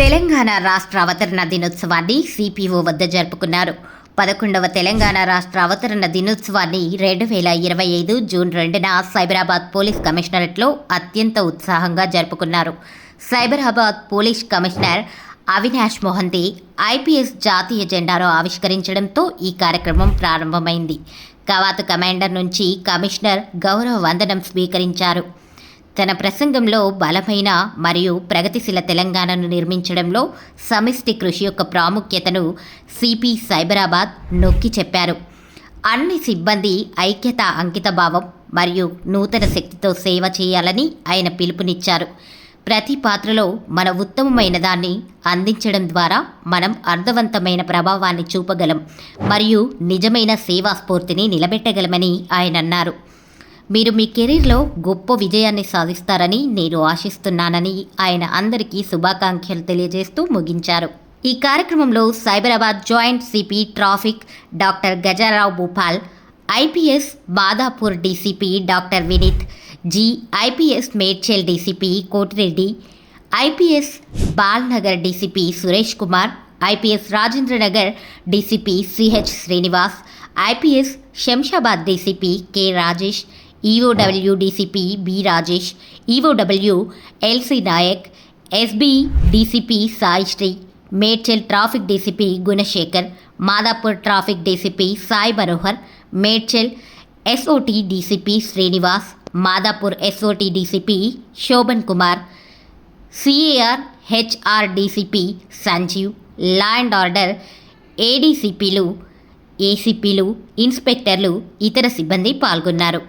తెలంగాణ రాష్ట్ర అవతరణ దినోత్సవాన్ని సిపిఓ వద్ద జరుపుకున్నారు. 11వ తెలంగాణ రాష్ట్ర అవతరణ దినోత్సవాన్ని 2025 జూన్ 2న సైబరాబాద్ పోలీస్ కమిషనరేట్లో అత్యంత ఉత్సాహంగా జరుపుకున్నారు. Cyberabad police commissioner Avinash Mohanty IPS జాతీయ జెండాను ఆవిష్కరించడంతో ఈ కార్యక్రమం ప్రారంభమైంది. కవాతు కమాండర్ నుంచి కమిషనర్ గౌరవ వందనం స్వీకరించారు. తన ప్రసంగంలో బలమైన మరియు ప్రగతిశీల తెలంగాణను నిర్మించడంలో సమిష్టి కృషి యొక్క ప్రాముఖ్యతను సిపి సైబరాబాద్ నొక్కి చెప్పారు. అన్ని సిబ్బంది ఐక్యత, అంకితభావం మరియు నూతన శక్తితో సేవ చేయాలని ఆయన పిలుపునిచ్చారు. ప్రతి పాత్రలో మన ఉత్తమమైన దాన్ని అందించడం ద్వారా మనం అర్థవంతమైన ప్రభావాన్ని చూపగలం మరియు నిజమైన సేవా స్ఫూర్తిని నిలబెట్టగలమని ఆయన అన్నారు. మీరు మీ కెరీర్లో గొప్ప విజయాన్ని సాధిస్తారని నేను ఆశిస్తున్నానని ఆయన అందరికీ శుభాకాంక్షలు తెలియజేస్తూ ముగించారు. ఈ కార్యక్రమంలో Cyberabad joint CP traffic doctor Gajarao Bhupal, IPS Madhapur DCP doctor Vineeth ji, IPS Medchal DCP Kotireddy, IPS Balanagar DCP Suresh Kumar, IPS Rajendranagar DCP CH Srinivas, IPS Shamshabad DCP K Rajesh, EOW DCP B Rajesh, EOW LC Nayak, SB DCP Saisree, Medchal traffic DCP Gunasekhar, Madhapur traffic DCP Sai Manohar, Medchal SOT DCP Srinivas, Madhapur SOT DCP Shobhan Kumar, CAR HR DCP Sanjeev, law and order ఏడీసీపీలు, ఏసీపీలు, ఇన్స్పెక్టర్లు, ఇతర సిబ్బంది పాల్గొన్నారు.